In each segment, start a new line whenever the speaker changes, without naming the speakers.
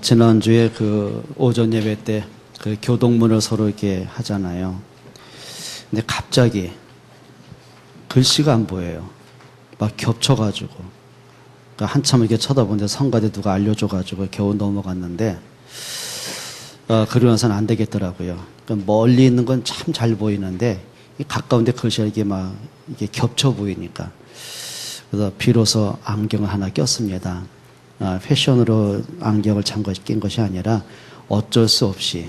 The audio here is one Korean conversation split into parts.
지난주에 오전 예배 때 교동문을 서로 이렇게 하잖아요. 근데 갑자기 글씨가 안 보여요. 막 겹쳐가지고. 그러니까 한참 이렇게 쳐다보는데 성가대 누가 알려줘가지고 겨우 넘어갔는데, 그러면서는 안 되겠더라고요. 그러니까 멀리 있는 건 참 잘 보이는데, 가까운데 글씨가 이게 겹쳐 보이니까. 그래서 비로소 안경을 하나 꼈습니다. 패션으로 안경을 낀 것이 아니라 어쩔 수 없이.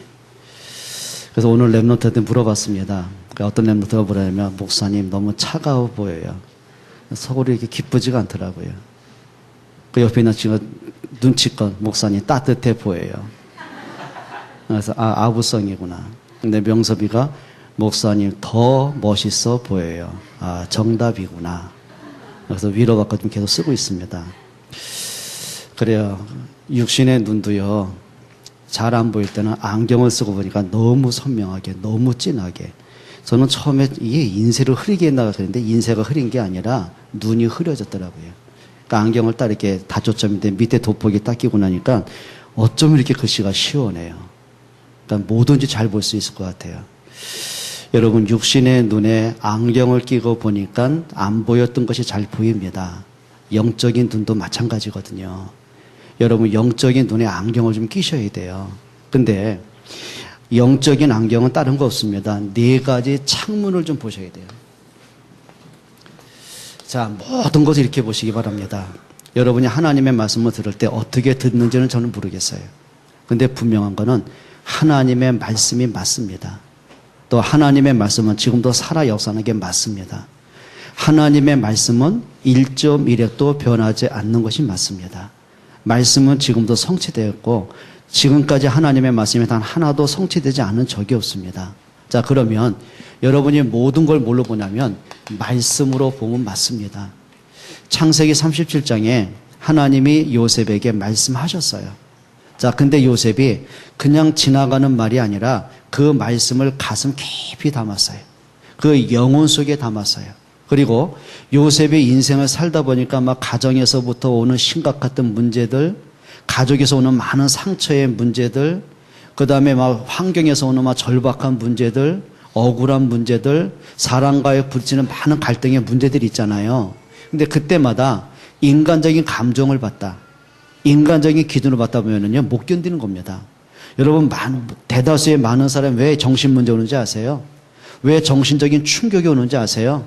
그래서 오늘 랩노트한테 물어봤습니다. 그러니까 어떤 랩노트가 뭐냐면, 목사님 너무 차가워 보여요. 속으로 이렇게 기쁘지가 않더라고요. 그 옆에 있는 친구가 눈치껏 목사님 따뜻해 보여요. 그래서 아부성이구나. 근데 명섭이가 목사님 더 멋있어 보여요. 정답이구나. 그래서 위로받고 계속 쓰고 있습니다. 그래요. 육신의 눈도요, 잘 안 보일 때는 안경을 쓰고 보니까 너무 선명하게, 너무 진하게. 저는 처음에 이게 인쇄를 흐리게 했나 그랬는데, 인쇄가 흐린 게 아니라 눈이 흐려졌더라고요. 그러니까 안경을 딱 이렇게 다초점인데 밑에 돋보기 딱 끼고 나니까 어쩜 이렇게 글씨가 시원해요. 그러니까 뭐든지 잘 볼 수 있을 것 같아요. 여러분, 육신의 눈에 안경을 끼고 보니까 안 보였던 것이 잘 보입니다. 영적인 눈도 마찬가지거든요. 여러분, 영적인 눈에 안경을 좀 끼셔야 돼요. 근데 영적인 안경은 다른 거 없습니다. 4가지 창문을 좀 보셔야 돼요. 자, 모든 것을 이렇게 보시기 바랍니다. 여러분이 하나님의 말씀을 들을 때 어떻게 듣는지는 저는 모르겠어요. 근데 분명한 거는 하나님의 말씀이 맞습니다. 또 하나님의 말씀은 지금도 살아 역사하는 게 맞습니다. 하나님의 말씀은 1.1핵도 변하지 않는 것이 맞습니다. 말씀은 지금도 성취되었고, 지금까지 하나님의 말씀이 단 하나도 성취되지 않은 적이 없습니다. 자, 그러면 여러분이 모든 걸 뭘로 보냐면 말씀으로 보면 맞습니다. 창세기 37장에 하나님이 요셉에게 말씀하셨어요. 자, 근데 요셉이 그냥 지나가는 말이 아니라 그 말씀을 가슴 깊이 담았어요. 그 영혼 속에 담았어요. 그리고 요셉의 인생을 살다 보니까 막 가정에서부터 오는 심각했던 문제들, 가족에서 오는 많은 상처의 문제들, 그 다음에 막 환경에서 오는 막 절박한 문제들, 억울한 문제들, 사람과의 부딪히는 많은 갈등의 문제들이 있잖아요. 근데 그때마다 인간적인 감정을 받다, 인간적인 기준을 받다 보면은요, 못 견디는 겁니다. 여러분, 대다수의 많은 사람이 왜 정신 문제 오는지 아세요? 왜 정신적인 충격이 오는지 아세요?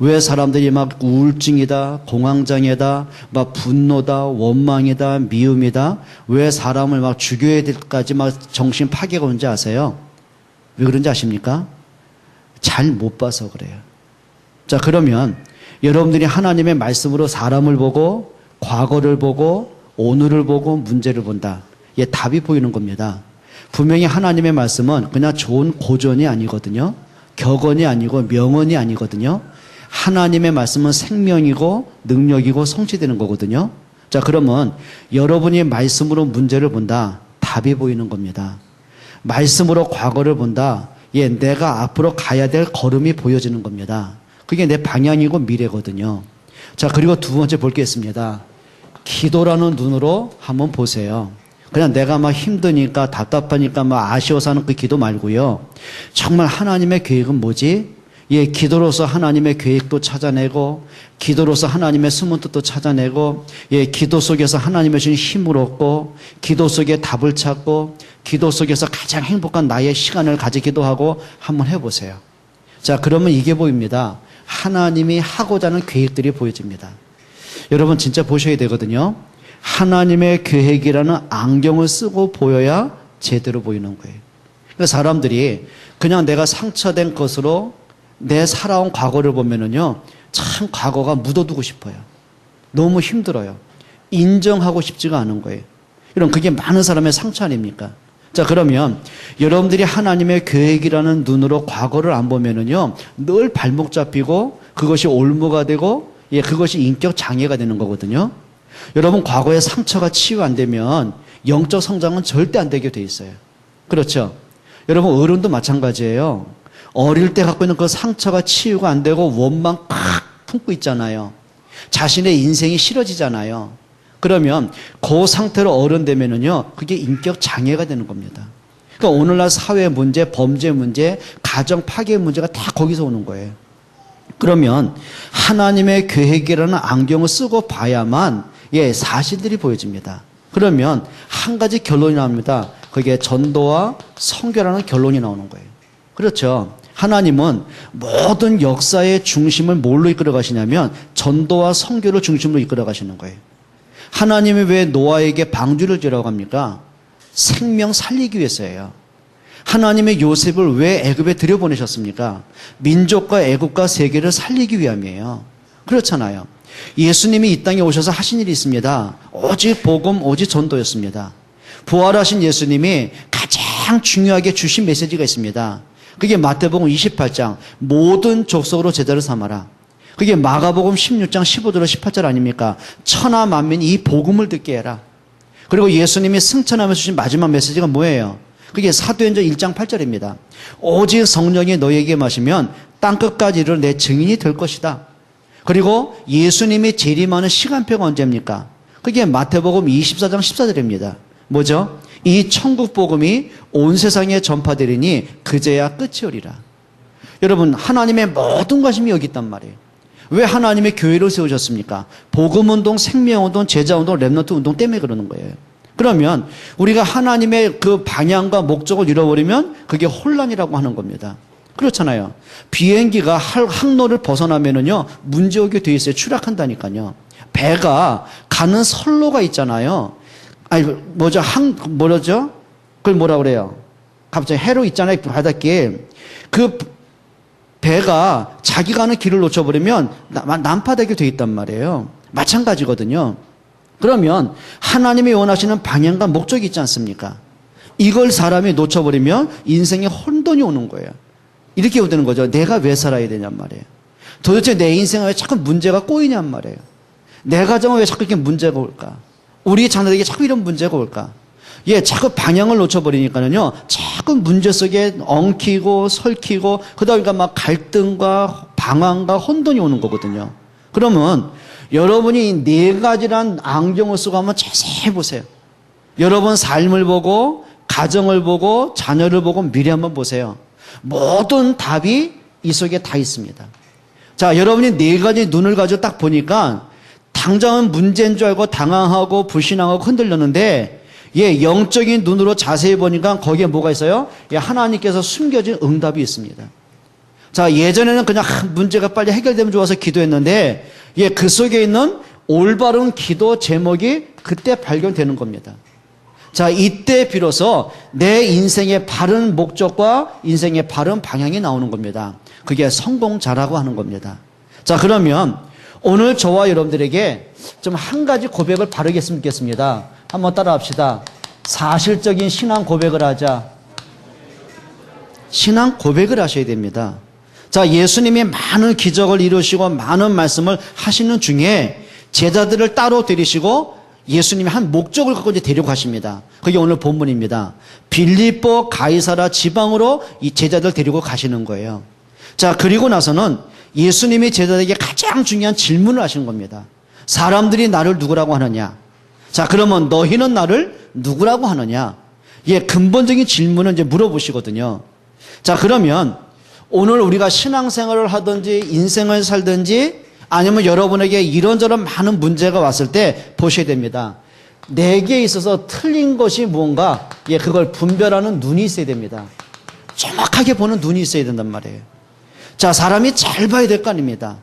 왜 사람들이 막 우울증이다, 공황장애다, 막 분노다, 원망이다, 미움이다, 왜 사람을 막 죽여야 될까지 막 정신 파괴가 오는지 아세요? 왜 그런지 아십니까? 잘 못 봐서 그래요. 자, 그러면 여러분들이 하나님의 말씀으로 사람을 보고, 과거를 보고, 오늘을 보고, 문제를 본다. 이게 답이 보이는 겁니다. 분명히 하나님의 말씀은 그냥 좋은 고전이 아니거든요. 격언이 아니고 명언이 아니거든요. 하나님의 말씀은 생명이고 능력이고 성취되는 거거든요. 자, 그러면 여러분이 말씀으로 문제를 본다. 답이 보이는 겁니다. 말씀으로 과거를 본다. 내가 앞으로 가야 될 걸음이 보여지는 겁니다. 그게 내 방향이고 미래거든요. 자, 그리고 두 번째 볼 게 있습니다. 기도라는 눈으로 한번 보세요. 그냥 내가 막 힘드니까 답답하니까 막 아쉬워서 하는 그 기도 말고요. 정말 하나님의 계획은 뭐지? 기도로서 하나님의 계획도 찾아내고, 기도로서 하나님의 숨은 뜻도 찾아내고, 기도 속에서 하나님의 주신 힘을 얻고, 기도 속에 답을 찾고, 기도 속에서 가장 행복한 나의 시간을 가지기도 하고 한번 해보세요. 자, 그러면 이게 보입니다. 하나님이 하고자 하는 계획들이 보여집니다. 여러분, 진짜 보셔야 되거든요. 하나님의 계획이라는 안경을 쓰고 보여야 제대로 보이는 거예요. 그러니까 사람들이 그냥 내가 상처된 것으로 내 살아온 과거를 보면은요, 참 과거가 묻어두고 싶어요. 너무 힘들어요. 인정하고 싶지가 않은 거예요. 이런 그게 많은 사람의 상처 아닙니까? 자, 그러면 여러분들이 하나님의 계획이라는 눈으로 과거를 안 보면은요, 늘 발목 잡히고 그것이 올무가 되고, 그것이 인격 장애가 되는 거거든요. 여러분, 과거의 상처가 치유 안 되면 영적 성장은 절대 안 되게 돼 있어요. 그렇죠? 여러분, 어른도 마찬가지예요. 어릴 때 갖고 있는 그 상처가 치유가 안 되고 원망 팍 품고 있잖아요. 자신의 인생이 싫어지잖아요. 그러면 그 상태로 어른 되면은요, 그게 인격 장애가 되는 겁니다. 그러니까 오늘날 사회 문제, 범죄 문제, 가정 파괴 문제가 다 거기서 오는 거예요. 그러면 하나님의 계획이라는 안경을 쓰고 봐야만 사실들이 보여집니다. 그러면 한 가지 결론이 나옵니다. 그게 전도와 선교라는 결론이 나오는 거예요. 그렇죠. 하나님은 모든 역사의 중심을 뭘로 이끌어 가시냐면 전도와 선교를 중심으로 이끌어 가시는 거예요. 하나님이 왜 노아에게 방주를 지으라고 합니까? 생명 살리기 위해서예요. 하나님의 요셉을 왜 애굽에 들여보내셨습니까? 민족과 애국과 세계를 살리기 위함이에요. 그렇잖아요. 예수님이 이 땅에 오셔서 하신 일이 있습니다. 오직 복음, 오직 전도였습니다. 부활하신 예수님이 가장 중요하게 주신 메시지가 있습니다. 그게 마태복음 28장 모든 족속으로 제자를 삼아라. 그게 마가복음 16장 15절로 18절 아닙니까? 천하 만민이 이 복음을 듣게 해라. 그리고 예수님이 승천하면서 주신 마지막 메시지가 뭐예요? 그게 사도행전 1장 8절입니다. 오직 성령이 너희에게 마시면 땅끝까지 이르러 내 증인이 될 것이다. 그리고 예수님이 재림하는 시간표가 언제입니까? 그게 마태복음 24장 14절입니다. 뭐죠? 이 천국 복음이 온 세상에 전파되리니 그제야 끝이 오리라. 여러분, 하나님의 모든 관심이 여기 있단 말이에요. 왜 하나님의 교회를 세우셨습니까? 복음운동, 생명운동, 제자운동, 렘넌트 운동 때문에 그러는 거예요. 그러면 우리가 하나님의 그 방향과 목적을 잃어버리면 그게 혼란이라고 하는 겁니다. 그렇잖아요. 비행기가 항로를 벗어나면은요, 문제 오게 돼 있어요. 추락한다니까요. 배가 가는 선로가 있잖아요. 아니, 뭐죠? 그걸 뭐라 그래요? 갑자기 해로 있잖아요. 바닷길. 그 배가 자기 가는 길을 놓쳐버리면 난파되게 돼 있단 말이에요. 마찬가지거든요. 그러면 하나님이 원하시는 방향과 목적이 있지 않습니까? 이걸 사람이 놓쳐버리면 인생에 혼돈이 오는 거예요. 이렇게 되는 거죠. 내가 왜 살아야 되냔 말이에요. 도대체 내 인생에 왜 자꾸 문제가 꼬이냔 말이에요. 내 가정은 왜 자꾸 이렇게 문제가 올까? 우리 자녀들에게 자꾸 이런 문제가 올까? 자꾸 방향을 놓쳐버리니까는요, 자꾸 문제 속에 엉키고 설키고, 그러다 막 갈등과 방황과 혼돈이 오는 거거든요. 그러면 여러분이 이 네 가지란 안경을 쓰고 한번 자세히 보세요. 여러분 삶을 보고, 가정을 보고, 자녀를 보고, 미래 한번 보세요. 모든 답이 이 속에 다 있습니다. 자, 여러분이 네 가지 눈을 가지고 딱 보니까 당장은 문제인 줄 알고 당황하고 불신앙하고 흔들렸는데, 영적인 눈으로 자세히 보니까 거기에 뭐가 있어요? 하나님께서 숨겨진 응답이 있습니다. 자, 예전에는 그냥 문제가 빨리 해결되면 좋아서 기도했는데, 그 속에 있는 올바른 기도 제목이 그때 발견되는 겁니다. 자, 이때 비로소 내 인생의 바른 목적과 인생의 바른 방향이 나오는 겁니다. 그게 성공자라고 하는 겁니다. 자, 그러면 오늘 저와 여러분들에게 좀 한 가지 고백을 바르게 했으면 좋겠습니다. 한번 따라 합시다. 사실적인 신앙 고백을 하자. 신앙 고백을 하셔야 됩니다. 자, 예수님이 많은 기적을 이루시고 많은 말씀을 하시는 중에 제자들을 따로 데리시고 예수님이 한 목적을 갖고 이제 데리고 가십니다. 그게 오늘 본문입니다. 빌립보 가이사라 지방으로 이 제자들 데리고 가시는 거예요. 자, 그리고 나서는 예수님이 제자들에게 가장 중요한 질문을 하시는 겁니다. 사람들이 나를 누구라고 하느냐? 자, 그러면 너희는 나를 누구라고 하느냐? 근본적인 질문을 이제 물어보시거든요. 자, 그러면 오늘 우리가 신앙생활을 하든지 인생을 살든지 아니면 여러분에게 이런저런 많은 문제가 왔을 때 보셔야 됩니다. 내게 있어서 틀린 것이 무언가, 그걸 분별하는 눈이 있어야 됩니다. 정확하게 보는 눈이 있어야 된단 말이에요. 자, 사람이 잘 봐야 될 거 아닙니다.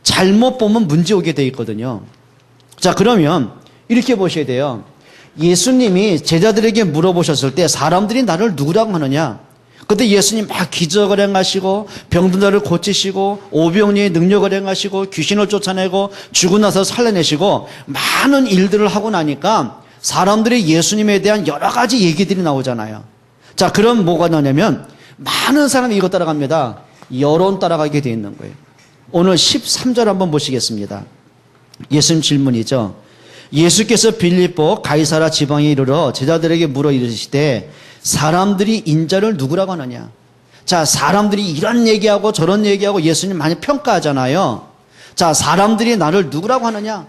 잘못 보면 문제 오게 돼 있거든요. 자, 그러면 이렇게 보셔야 돼요. 예수님이 제자들에게 물어보셨을 때 사람들이 나를 누구라고 하느냐? 그때 예수님 막 기적을 행하시고 병든 자를 고치시고 오병이의 능력을 행하시고 귀신을 쫓아내고 죽고 나서 살려내시고 많은 일들을 하고 나니까 사람들이 예수님에 대한 여러 가지 얘기들이 나오잖아요. 자, 그럼 뭐가 나냐면 많은 사람이 이거 따라갑니다. 여론 따라가게 돼 있는 거예요. 오늘 13절 한번 보시겠습니다. 예수님 질문이죠. 예수께서 빌립보 가이사라 지방에 이르러 제자들에게 물어 이르시되 사람들이 인자를 누구라고 하느냐? 자, 사람들이 이런 얘기하고 저런 얘기하고 예수님 많이 평가하잖아요. 자, 사람들이 나를 누구라고 하느냐?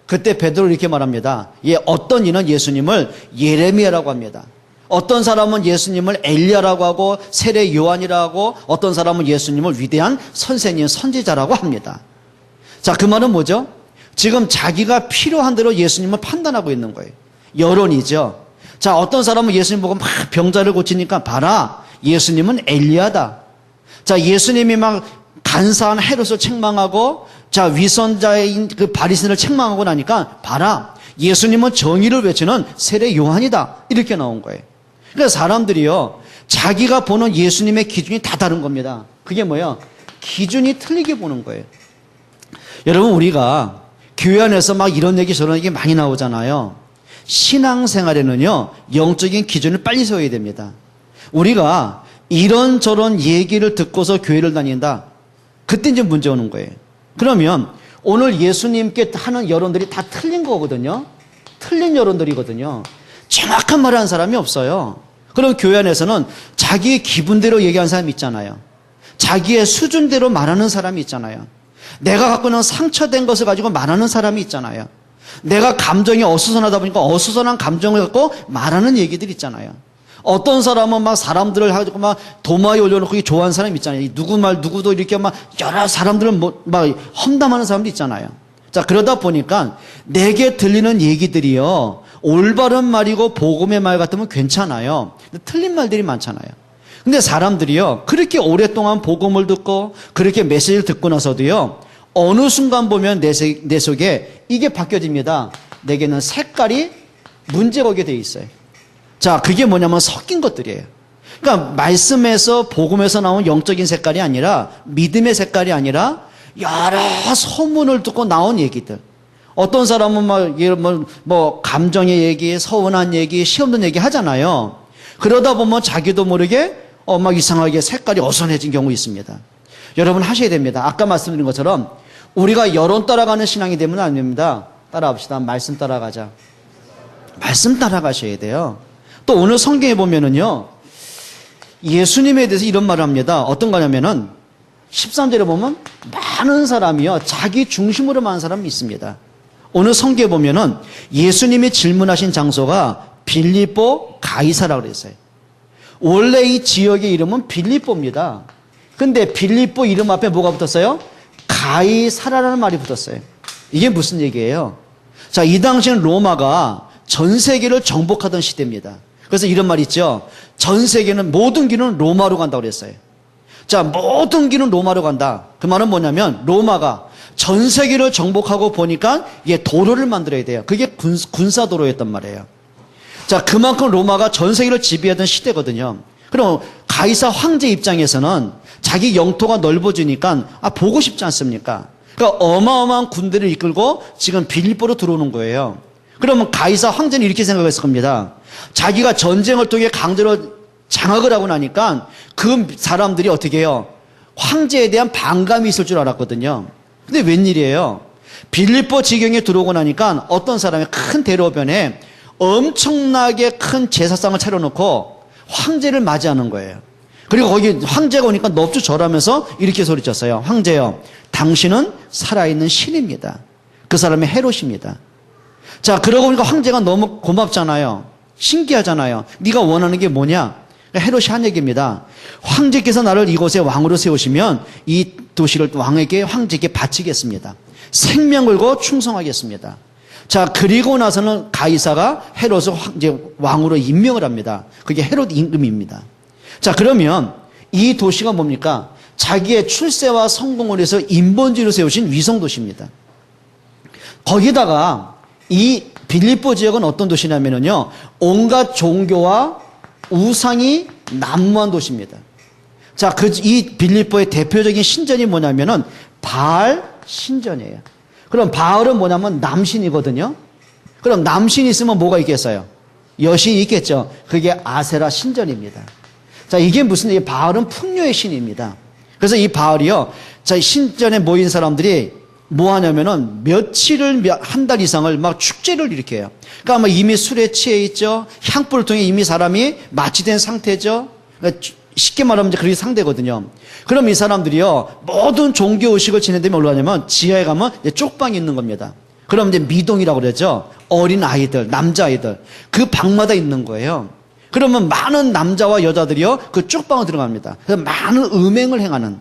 그때 베드로 이렇게 말합니다. 어떤 이는 예수님을 예레미야라고 합니다. 어떤 사람은 예수님을 엘리야라고 하고 세례 요한이라고 하고 어떤 사람은 예수님을 위대한 선생님, 선지자라고 합니다. 자, 그 말은 뭐죠? 지금 자기가 필요한 대로 예수님을 판단하고 있는 거예요. 여론이죠. 자, 어떤 사람은 예수님 보고 막 병자를 고치니까 봐라, 예수님은 엘리야다. 자, 예수님이 막 간사한 헤롯을 책망하고 자, 위선자인 그 바리새인을 책망하고 나니까 봐라, 예수님은 정의를 외치는 세례 요한이다. 이렇게 나온 거예요. 그러니까 사람들이요, 자기가 보는 예수님의 기준이 다 다른 겁니다. 그게 뭐예요? 기준이 틀리게 보는 거예요. 여러분, 우리가 교회 안에서 막 이런 얘기 저런 얘기 많이 나오잖아요. 신앙생활에는요, 영적인 기준을 빨리 세워야 됩니다. 우리가 이런저런 얘기를 듣고서 교회를 다닌다. 그때 이제 문제 오는 거예요. 그러면 오늘 예수님께 하는 여론들이 다 틀린 거거든요. 틀린 여론들이거든요. 정확한 말을 하는 사람이 없어요. 그럼 교회 안에서는 자기의 기분대로 얘기하는 사람이 있잖아요. 자기의 수준대로 말하는 사람이 있잖아요. 내가 갖고 있는 상처된 것을 가지고 말하는 사람이 있잖아요. 내가 감정이 어수선하다 보니까 어수선한 감정을 갖고 말하는 얘기들 있잖아요. 어떤 사람은 막 사람들을 가지고 막 도마에 올려놓고 좋아하는 사람이 있잖아요. 누구도 이렇게 막 여러 사람들을 막 험담하는 사람도 있잖아요. 자, 그러다 보니까 내게 들리는 얘기들이요, 올바른 말이고 복음의 말 같으면 괜찮아요. 근데 틀린 말들이 많잖아요. 근데 사람들이요, 그렇게 오랫동안 복음을 듣고 그렇게 메시지를 듣고 나서도요, 어느 순간 보면 내 속에 이게 바뀌어집니다. 내게는 색깔이 문제가 오게 돼 있어요. 자, 그게 뭐냐면 섞인 것들이에요. 그러니까 말씀에서 복음에서 나온 영적인 색깔이 아니라, 믿음의 색깔이 아니라 여러 소문을 듣고 나온 얘기들. 어떤 사람은 뭐 감정의 얘기, 서운한 얘기, 시험 든 얘기 하잖아요. 그러다 보면 자기도 모르게 막 이상하게 색깔이 어선해진 경우 있습니다. 여러분 하셔야 됩니다. 아까 말씀드린 것처럼 우리가 여론 따라가는 신앙이 되면 안 됩니다. 따라합시다. 말씀 따라가자. 말씀 따라가셔야 돼요. 또 오늘 성경에 보면은요, 예수님에 대해서 이런 말을 합니다. 어떤 거냐면은 13절에 보면 많은 사람이요, 자기 중심으로 많은 사람이 있습니다. 오늘 성경에 보면은 예수님이 질문하신 장소가 빌립보 가이사라고 그랬어요. 원래 이 지역의 이름은 빌립보입니다. 근데 빌립보 이름 앞에 뭐가 붙었어요? 가이사라라는 말이 붙었어요. 이게 무슨 얘기예요? 자, 이 당시에는 로마가 전 세계를 정복하던 시대입니다. 그래서 이런 말 있죠. 전 세계는 모든 길은 로마로 간다고 그랬어요. 자, 모든 길은 로마로 간다. 그 말은 뭐냐면 로마가 전 세계를 정복하고 보니까 도로를 만들어야 돼요. 그게 군사도로였단 말이에요. 자, 그만큼 로마가 전 세계를 지배하던 시대거든요. 그럼 가이사 황제 입장에서는 자기 영토가 넓어지니까 보고 싶지 않습니까? 그러니까 어마어마한 군대를 이끌고 지금 빌립보로 들어오는 거예요. 그러면 가이사 황제는 이렇게 생각했을 겁니다. 자기가 전쟁을 통해 강제로 장악을 하고 나니까 그 사람들이 어떻게 해요? 황제에 대한 반감이 있을 줄 알았거든요. 근데 웬일이에요? 빌립보 지경에 들어오고 나니까 어떤 사람이 큰 대로변에 엄청나게 큰 제사상을 차려놓고 황제를 맞이하는 거예요. 그리고 거기 황제가 오니까 넙죽 절하면서 이렇게 소리쳤어요. 황제요, 당신은 살아있는 신입니다. 그 사람이 헤롯입니다. 자, 그러고 보니까 황제가 너무 고맙잖아요. 신기하잖아요. 네가 원하는 게 뭐냐? 헤롯이 한 얘기입니다. 황제께서 나를 이곳에 왕으로 세우시면 이 도시를 왕에게, 황제에게 바치겠습니다. 생명 걸고 충성하겠습니다. 자, 그리고 나서는 가이사가 헤롯을 이제 왕으로 임명을 합니다. 그게 헤롯 임금입니다. 자, 그러면 이 도시가 뭡니까? 자기의 출세와 성공을 위해서 인본주의로 세우신 위성도시입니다. 거기다가 이 빌립보 지역은 어떤 도시냐면요, 온갖 종교와 우상이 난무한 도시입니다. 자, 이 빌립보의 대표적인 신전이 뭐냐면은 바알 신전이에요. 그럼 바알은 뭐냐면 남신이거든요. 그럼 남신이 있으면 뭐가 있겠어요? 여신이 있겠죠. 그게 아세라 신전입니다. 자, 이게 무슨 얘기예요? 바알은 풍요의 신입니다. 그래서 이 바알이요, 자, 신전에 모인 사람들이 뭐 하냐면은 며칠을, 한 달 이상을 막 축제를 일으켜요. 그러니까 뭐 이미 술에 취해 있죠. 향불을 통해 이미 사람이 마취된 상태죠. 그러니까 쉽게 말하면 그렇게 상대거든요. 그럼 이 사람들이요, 모든 종교 의식을 지내다면 어디로 가냐면 지하에 가면 쪽방이 있는 겁니다. 그럼 이제 미동이라고 그러죠. 어린 아이들, 남자아이들. 그 방마다 있는 거예요. 그러면 많은 남자와 여자들이요, 그 쭉방으로 들어갑니다. 그래서 많은 음행을 행하는.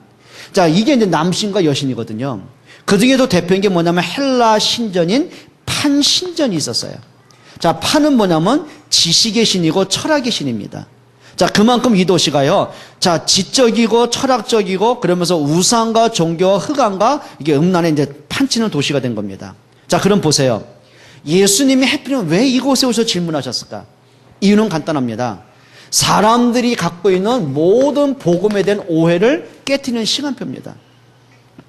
자, 이게 이제 남신과 여신이거든요. 그 중에도 대표인 게 뭐냐면 헬라 신전인 판신전이 있었어요. 자, 판은 뭐냐면 지식의 신이고 철학의 신입니다. 자, 그만큼 이 도시가요, 자, 지적이고 철학적이고 그러면서 우상과 종교와 흑암과 이게 음란에 이제 판치는 도시가 된 겁니다. 자, 그럼 보세요. 예수님이 하필이면 왜 이곳에 오셔서 질문하셨을까? 이유는 간단합니다. 사람들이 갖고 있는 모든 복음에 대한 오해를 깨트리는 시간표입니다.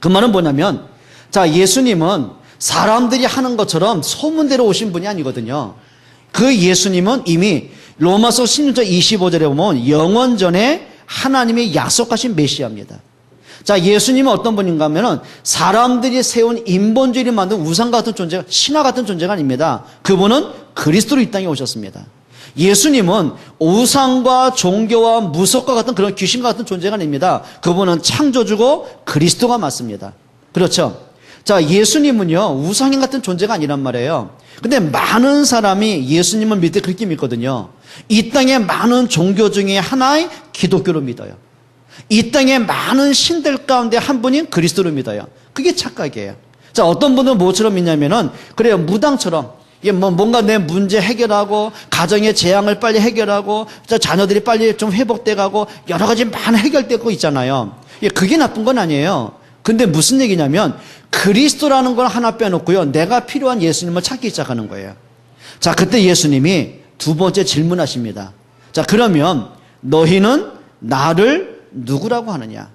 그 말은 뭐냐면, 자, 예수님은 사람들이 하는 것처럼 소문대로 오신 분이 아니거든요. 그 예수님은 이미 로마서 16장 25절에 보면 영원전에 하나님이 약속하신 메시아입니다. 자, 예수님은 어떤 분인가 하면은 사람들이 세운 인본주의를 만든 우상 같은 존재, 신화 같은 존재가 아닙니다. 그분은 그리스도로 이 땅에 오셨습니다. 예수님은 우상과 종교와 무속과 같은 그런 귀신과 같은 존재가 아닙니다. 그분은 창조주고 그리스도가 맞습니다. 그렇죠? 자, 예수님은요, 우상인 같은 존재가 아니란 말이에요. 근데 많은 사람이 예수님을 믿을 그렇게 믿거든요. 이 땅에 많은 종교 중에 하나의 기독교를 믿어요. 이 땅에 많은 신들 가운데 한 분인 그리스도를 믿어요. 그게 착각이에요. 자, 어떤 분은 뭐처럼 믿냐면은, 그래요, 무당처럼. 이게 뭔가 내 문제 해결하고, 가정의 재앙을 빨리 해결하고, 자녀들이 빨리 좀 회복돼 가고, 여러 가지 많은 해결되고 있잖아요. 그게 나쁜 건 아니에요. 근데 무슨 얘기냐면, 그리스도라는 걸 하나 빼놓고요, 내가 필요한 예수님을 찾기 시작하는 거예요. 자, 그때 예수님이 두 번째 질문하십니다. 자, 그러면 너희는 나를 누구라고 하느냐?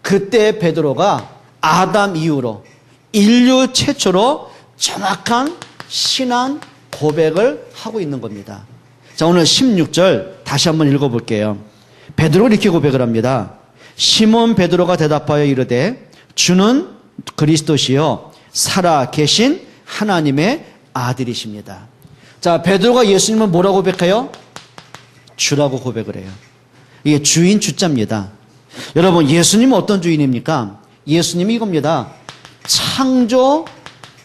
그때 베드로가 아담 이후로 인류 최초로 정확한 신앙 고백을 하고 있는 겁니다. 자, 오늘 16절 다시 한번 읽어볼게요. 베드로가 이렇게 고백을 합니다. 시몬 베드로가 대답하여 이르되 주는 그리스도시요 살아 계신 하나님의 아들이십니다. 자, 베드로가 예수님을 뭐라고 고백해요? 주라고 고백을 해요. 이게 주인 주자입니다. 여러분, 예수님은 어떤 주인입니까? 예수님이 이겁니다. 창조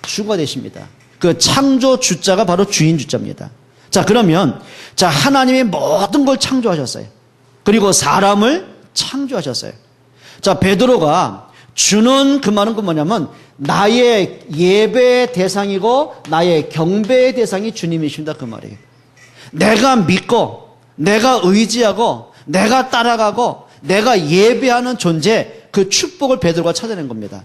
주가 되십니다. 그 창조 주자가 바로 주인 주자입니다. 자, 그러면 자, 하나님이 모든 걸 창조하셨어요. 그리고 사람을 창조하셨어요. 자, 베드로가 주는 그 말은 그 뭐냐면 나의 예배의 대상이고 나의 경배의 대상이 주님이십니다. 그 말이에요. 내가 믿고 내가 의지하고 내가 따라가고 내가 예배하는 존재, 그 축복을 베드로가 찾아낸 겁니다.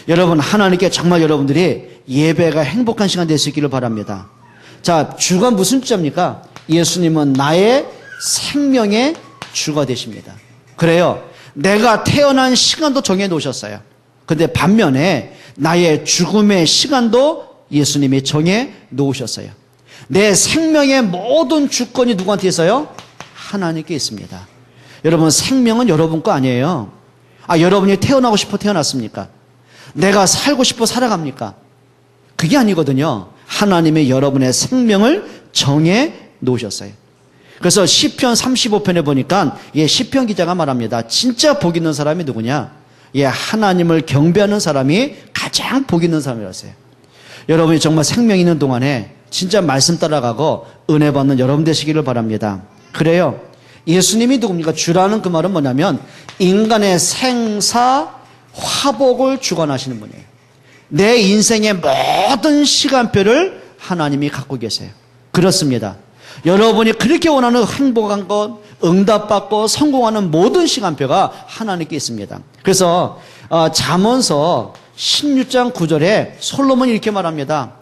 여러분, 하나님께 정말 여러분들이 예배가 행복한 시간 될 수 있기를 바랍니다. 자, 주가 무슨 주자입니까? 예수님은 나의 생명의 주가 되십니다. 그래요. 내가 태어난 시간도 정해 놓으셨어요. 근데 반면에 나의 죽음의 시간도 예수님이 정해 놓으셨어요. 내 생명의 모든 주권이 누구한테 있어요? 하나님께 있습니다. 여러분, 생명은 여러분 거 아니에요. 아, 여러분이 태어나고 싶어 태어났습니까? 내가 살고 싶어 살아갑니까? 그게 아니거든요. 하나님의 여러분의 생명을 정해 놓으셨어요. 그래서 시편 35편에 보니까 시편 기자가 말합니다. 진짜 복 있는 사람이 누구냐? 하나님을 경배하는 사람이 가장 복 있는 사람이라서요. 여러분이 정말 생명 있는 동안에 진짜 말씀 따라가고 은혜 받는 여러분 되시기를 바랍니다. 그래요. 예수님이 누굽니까? 주라는 그 말은 뭐냐면 인간의 생사 화복을 주관하시는 분이에요. 내 인생의 모든 시간표를 하나님이 갖고 계세요. 그렇습니다. 여러분이 그렇게 원하는 행복한 것, 응답받고 성공하는 모든 시간표가 하나님께 있습니다. 그래서 잠언서 16장 9절에 솔로몬이 이렇게 말합니다.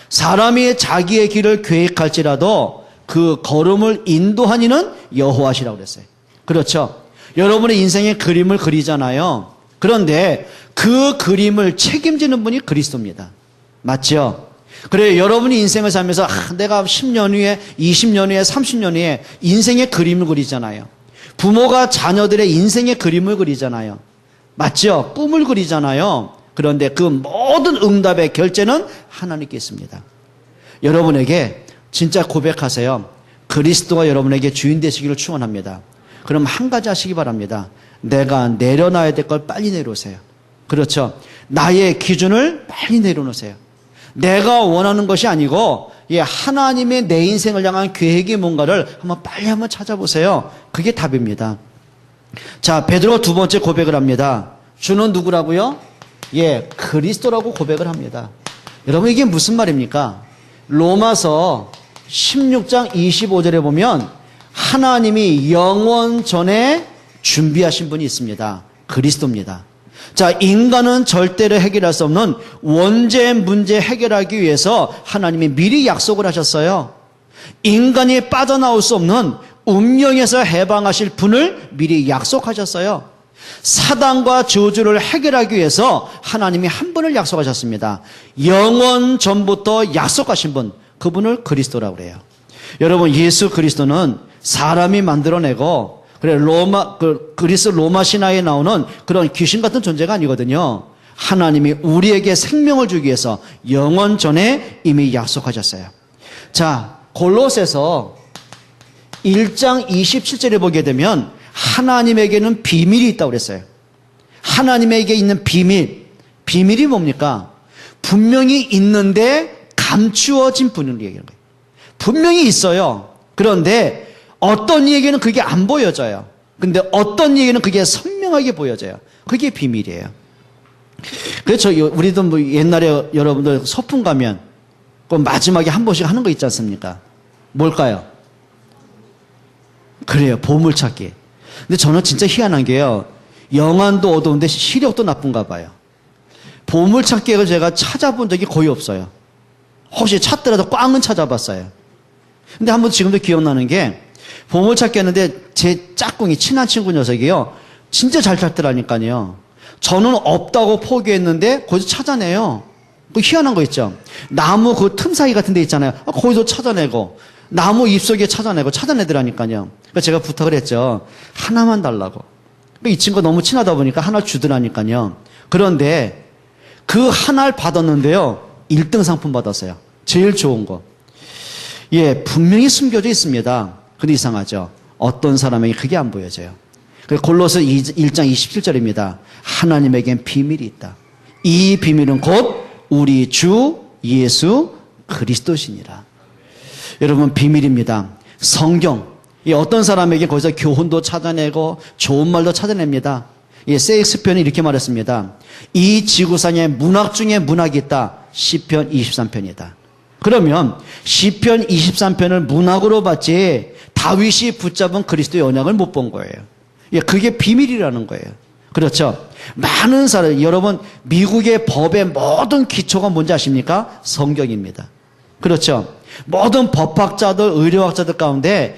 사람이 자기의 길을 계획할지라도 그 걸음을 인도한 이는 여호와시라고 그랬어요. 그렇죠. 여러분의 인생의 그림을 그리잖아요. 그런데 그 그림을 책임지는 분이 그리스도입니다. 맞죠? 그래, 여러분이 인생을 살면서 내가 10년 후에 20년 후에 30년 후에 인생의 그림을 그리잖아요. 부모가 자녀들의 인생의 그림을 그리잖아요. 맞죠? 꿈을 그리잖아요. 그런데 그 모든 응답의 결제는 하나님께 있습니다. 여러분에게 진짜 고백하세요. 그리스도가 여러분에게 주인 되시기를 축원합니다. 그럼 한 가지 하시기 바랍니다. 내가 내려놔야 될 걸 빨리 내려오세요. 그렇죠. 나의 기준을 빨리 내려놓으세요. 내가 원하는 것이 아니고 하나님의 내 인생을 향한 계획이 뭔가를 빨리 한번 찾아보세요. 그게 답입니다. 자, 베드로가 두 번째 고백을 합니다. 주는 누구라고요? 그리스도라고 고백을 합니다. 여러분, 이게 무슨 말입니까? 로마서 16장 25절에 보면 하나님이 영원 전에 준비하신 분이 있습니다. 그리스도입니다. 자, 인간은 절대로 해결할 수 없는 원죄 문제 해결하기 위해서 하나님이 미리 약속을 하셨어요. 인간이 빠져나올 수 없는 운명에서 해방하실 분을 미리 약속하셨어요. 사단과 저주를 해결하기 위해서 하나님이 한 분을 약속하셨습니다. 영원 전부터 약속하신 분, 그분을 그리스도라고 그래요. 여러분, 예수 그리스도는 사람이 만들어내고 그리스 로마 신화에 나오는 그런 귀신 같은 존재가 아니거든요. 하나님이 우리에게 생명을 주기 위해서 영원 전에 이미 약속하셨어요. 자, 골로새서 1장 27절에 보게 되면 하나님에게는 비밀이 있다고 그랬어요. 하나님에게 있는 비밀이 뭡니까? 분명히 있는데 감추어진 분을 얘기하는 거예요. 분명히 있어요. 그런데 어떤 이에게는 그게 안 보여져요. 근데 어떤 이에게는 그게 선명하게 보여져요. 그게 비밀이에요. 그렇죠. 우리도 옛날에 여러분들 소풍 가면 그 마지막에 한 번씩 하는 거 있지 않습니까? 뭘까요? 그래요. 보물찾기. 근데 저는 진짜 희한한 게요. 영안도 어두운데 시력도 나쁜가 봐요. 보물찾기를 제가 찾아본 적이 거의 없어요. 혹시 찾더라도 꽝은 찾아봤어요. 근데 한번 지금도 기억나는 게 보물찾기 했는데 제 짝꿍이 친한 친구 녀석이요. 진짜 잘 찾더라니까요. 저는 없다고 포기했는데 거기서 찾아내요. 그 희한한 거 있죠. 나무 그 틈 사이 같은 데 있잖아요. 거기서 찾아내고 나무 잎속에 찾아내더라니까요. 그러니까 제가 부탁을 했죠. 하나만 달라고. 이 친구가 너무 친하다 보니까 하나 주더라니까요. 그런데 그 하나를 받았는데요. 1등 상품 받았어요. 제일 좋은 거. 분명히 숨겨져 있습니다. 근데 이상하죠. 어떤 사람에게 그게 안 보여져요. 골로새 1장 27절입니다. 하나님에겐 비밀이 있다. 이 비밀은 곧 우리 주 예수 그리스도시니라. 여러분, 비밀입니다. 성경. 어떤 사람에게 거기서 교훈도 찾아내고 좋은 말도 찾아냅니다. 세익스피어는 이렇게 말했습니다. 이 지구상에 문학 중에 문학이 있다. 시편 23편이다. 그러면 시편 23편을 문학으로 봤지 다윗이 붙잡은 그리스도의 언약을 못 본 거예요. 그게 비밀이라는 거예요. 그렇죠? 많은 사람, 여러분, 미국의 법의 모든 기초가 뭔지 아십니까? 성경입니다. 그렇죠? 모든 법학자들, 의료학자들 가운데,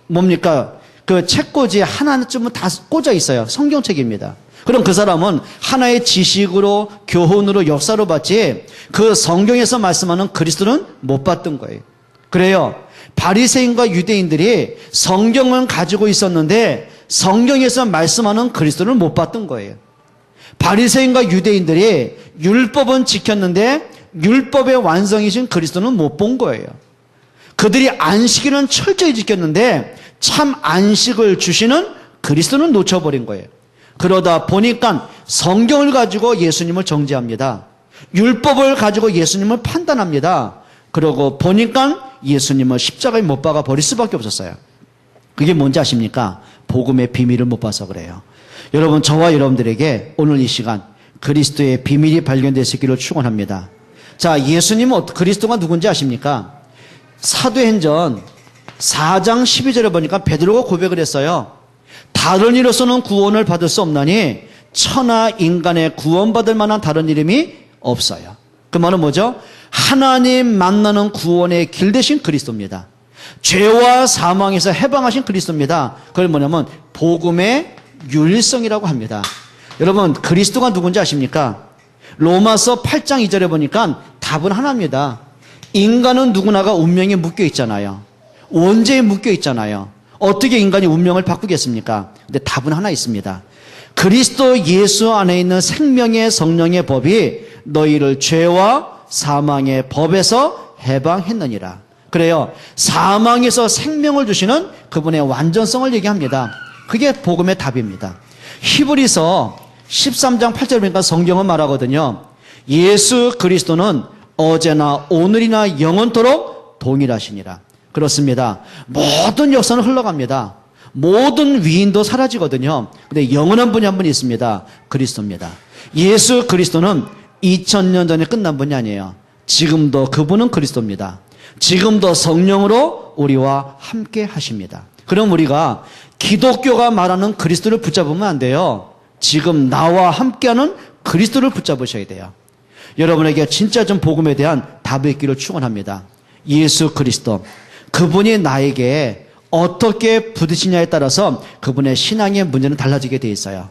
뭡니까? 그 책꽂이 하나쯤은 다 꽂아 있어요. 성경책입니다. 그럼 그 사람은 하나의 지식으로, 교훈으로, 역사로 봤지, 그 성경에서 말씀하는 그리스도는 못 봤던 거예요. 그래요. 바리새인과 유대인들이 성경을 가지고 있었는데, 성경에서 말씀하는 그리스도를 못 봤던 거예요. 바리새인과 유대인들이 율법은 지켰는데 율법의 완성이신 그리스도는 못 본 거예요. 그들이 안식일은 철저히 지켰는데 참 안식을 주시는 그리스도는 놓쳐버린 거예요. 그러다 보니까 성경을 가지고 예수님을 정죄합니다. 율법을 가지고 예수님을 판단합니다. 그러고 보니까 예수님을 십자가에 못 박아 버릴 수밖에 없었어요. 그게 뭔지 아십니까? 복음의 비밀을 못 봐서 그래요. 여러분, 저와 여러분들에게 오늘 이 시간 그리스도의 비밀이 발견될 수 있기를 축원합니다. 자, 예수님은 그리스도가 누군지 아십니까? 사도행전 4장 12절에 보니까 베드로가 고백을 했어요. 다른 이로서는 구원을 받을 수 없나니 천하 인간의 구원받을 만한 다른 이름이 없어요. 그 말은 뭐죠? 하나님 만나는 구원의 길 대신 그리스도입니다. 죄와 사망에서 해방하신 그리스도입니다. 그걸 뭐냐면 복음의 유일성이라고 합니다. 여러분, 그리스도가 누군지 아십니까? 로마서 8장 2절에 보니까 답은 하나입니다. 인간은 누구나가 운명에 묶여 있잖아요. 원죄에 묶여 있잖아요. 어떻게 인간이 운명을 바꾸겠습니까? 근데 답은 하나 있습니다. 그리스도 예수 안에 있는 생명의 성령의 법이 너희를 죄와 사망의 법에서 해방했느니라. 그래요. 사망에서 생명을 주시는 그분의 완전성을 얘기합니다. 그게 복음의 답입니다. 히브리서 13장 8절에 보니까 성경은 말하거든요. 예수 그리스도는 어제나 오늘이나 영원토록 동일하시니라. 그렇습니다. 모든 역사는 흘러갑니다. 모든 위인도 사라지거든요. 근데 영원한 분이 한 분이 있습니다. 그리스도입니다. 예수 그리스도는 2000년 전에 끝난 분이 아니에요. 지금도 그분은 그리스도입니다. 지금도 성령으로 우리와 함께 하십니다. 그럼 우리가 기독교가 말하는 그리스도를 붙잡으면 안 돼요. 지금 나와 함께하는 그리스도를 붙잡으셔야 돼요. 여러분에게 진짜 좀 복음에 대한 답이 있기를 축원합니다. 예수 그리스도, 그분이 나에게 어떻게 부딪히냐에 따라서 그분의 신앙의 문제는 달라지게 되어 있어요.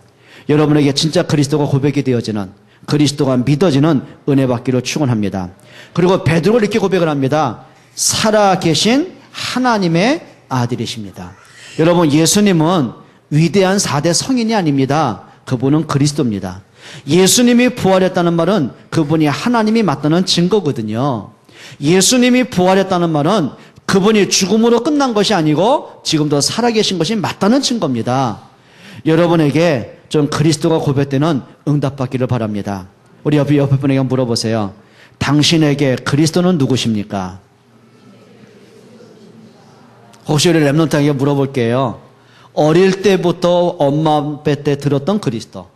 여러분에게 진짜 그리스도가 고백이 되어지는, 그리스도가 믿어지는 은혜 받기를 축원합니다. 그리고 베드로가 이렇게 고백을 합니다. 살아계신 하나님의 아들이십니다. 여러분, 예수님은 위대한 4대 성인이 아닙니다. 그분은 그리스도입니다. 예수님이 부활했다는 말은 그분이 하나님이 맞다는 증거거든요. 예수님이 부활했다는 말은 그분이 죽음으로 끝난 것이 아니고 지금도 살아계신 것이 맞다는 증거입니다. 여러분에게 좀 그리스도가 고백되는 응답받기를 바랍니다. 우리 옆에 분에게 물어보세요. 당신에게 그리스도는 누구십니까? 혹시 우리 랩런트에게 물어볼게요. 어릴 때부터 엄마 배 때 들었던 그리스도,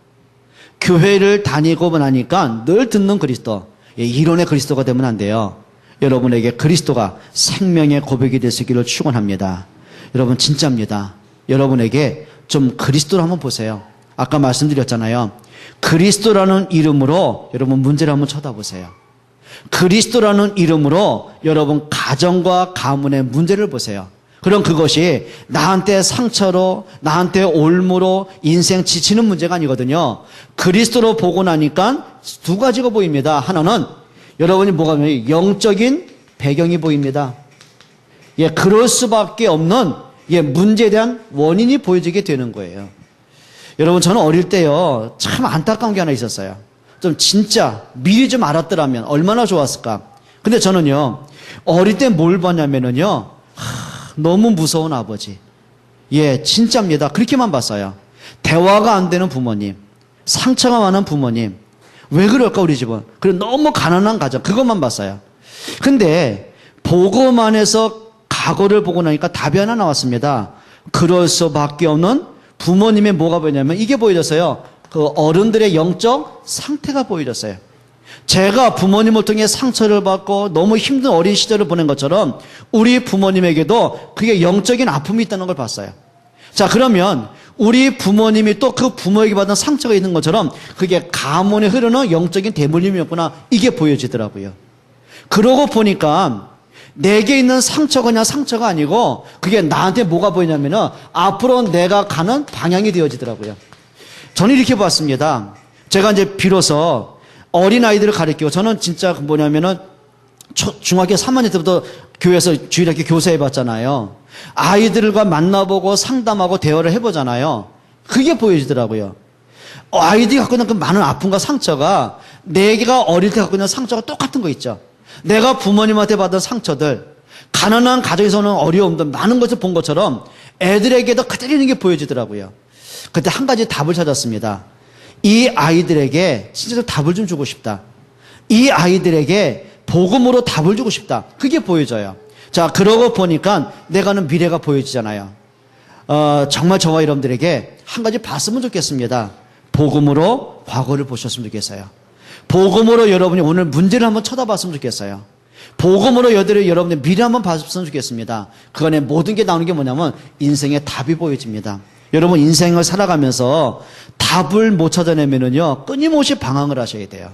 교회를 다니고 나니까 늘 듣는 그리스도, 이론의 그리스도가 되면 안 돼요. 여러분에게 그리스도가 생명의 고백이 될 수 있기를 축원합니다. 여러분 진짜입니다. 여러분에게 좀 그리스도를 한번 보세요. 아까 말씀드렸잖아요. 그리스도라는 이름으로 여러분 문제를 한번 쳐다보세요. 그리스도라는 이름으로 여러분 가정과 가문의 문제를 보세요. 그럼 그것이 나한테 상처로, 나한테 올무로 인생 지치는 문제가 아니거든요. 그리스도로 보고 나니까 두 가지가 보입니다. 하나는 여러분이 뭐가 보면 영적인 배경이 보입니다. 그럴 수밖에 없는 문제에 대한 원인이 보여지게 되는 거예요. 여러분, 저는 어릴 때요, 참 안타까운 게 하나 있었어요. 좀 진짜 미리 좀 알았더라면 얼마나 좋았을까. 근데 저는요, 어릴 때 뭘 봤냐면요, 너무 무서운 아버지. 진짜입니다. 그렇게만 봤어요. 대화가 안 되는 부모님, 상처가 많은 부모님. 왜 그럴까 우리 집은? 그리고 너무 가난한 가정, 그것만 봤어요. 근데 복음 안에서 과거를 보고 나니까 답이 하나 나왔습니다. 그럴 수밖에 없는 부모님의 뭐가 보이냐면 이게 보여졌어요. 그 어른들의 영적 상태가 보여졌어요. 제가 부모님을 통해 상처를 받고 너무 힘든 어린 시절을 보낸 것처럼 우리 부모님에게도 그게 영적인 아픔이 있다는 걸 봤어요. 자, 그러면 우리 부모님이 또 그 부모에게 받은 상처가 있는 것처럼 그게 가문에 흐르는 영적인 대물림이었구나, 이게 보여지더라고요. 그러고 보니까 내게 있는 상처가 그냥 상처가 아니고 그게 나한테 뭐가 보이냐면은 앞으로 내가 가는 방향이 되어지더라고요. 저는 이렇게 봤습니다. 제가 이제 비로소 어린아이들을 가르치고, 저는 진짜 뭐냐면은 중학교 3학년 때부터 교회에서 주일학교 교사해 봤잖아요. 아이들과 만나보고 상담하고 대화를 해보잖아요. 그게 보여지더라고요. 아이들이 갖고 있는 그 많은 아픔과 상처가 내가 어릴 때 갖고 있는 상처가 똑같은 거 있죠. 내가 부모님한테 받은 상처들, 가난한 가정에서는 어려움들, 많은 것을 본 것처럼 애들에게도 그대로 있는 게 보여지더라고요. 그때 한 가지 답을 찾았습니다. 이 아이들에게 진짜 답을 좀 주고 싶다. 이 아이들에게 복음으로 답을 주고 싶다. 그게 보여져요. 자, 그러고 보니까 내가 아는 미래가 보여지잖아요. 정말 저와 여러분들에게 한 가지 봤으면 좋겠습니다. 복음으로 과거를 보셨으면 좋겠어요. 복음으로 여러분이 오늘 문제를 한번 쳐다봤으면 좋겠어요. 복음으로 여러분의 미래 한번 봤으면 좋겠습니다. 그 안에 모든 게 나오는 게 뭐냐면 인생의 답이 보여집니다. 여러분, 인생을 살아가면서 답을 못 찾아내면은요, 끊임없이 방황을 하셔야 돼요.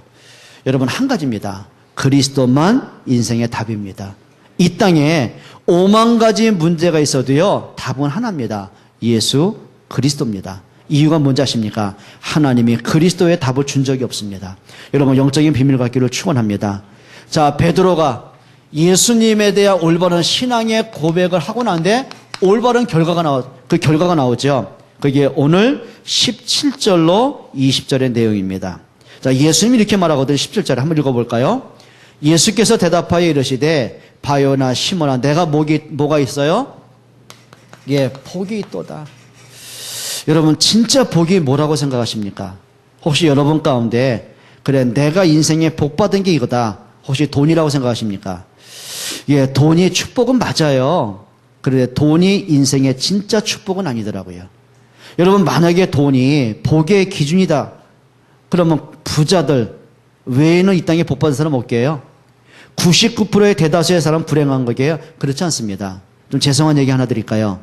여러분, 한 가지입니다. 그리스도만 인생의 답입니다. 이 땅에 5만 가지 문제가 있어도요, 답은 하나입니다. 예수 그리스도입니다. 이유가 뭔지 아십니까? 하나님이 그리스도의 답을 준 적이 없습니다. 여러분, 영적인 비밀 갖기를 축원합니다. 자, 베드로가 예수님에 대한 올바른 신앙의 고백을 하고 나는데 올바른 그 결과가 나오죠. 그게 오늘 17절로 20절의 내용입니다. 자, 예수님이 이렇게 말하거든요. 17절에 한번 읽어볼까요? 예수께서 대답하여 이르시되 바요나 시몬아, 내가 뭐가 있어요? 복이 있도다. 여러분, 진짜 복이 뭐라고 생각하십니까? 혹시 여러분 가운데 그래, 내가 인생에 복 받은 게 이거다, 혹시 돈이라고 생각하십니까? 예, 돈이 축복은 맞아요. 그런데 돈이 인생의 진짜 축복은 아니더라고요. 여러분, 만약에 돈이 복의 기준이다. 그러면 부자들 외에는 이 땅에 복 받은 사람 없게요? 99%의 대다수의 사람 불행한 거게요? 그렇지 않습니다. 좀 죄송한 얘기 하나 드릴까요?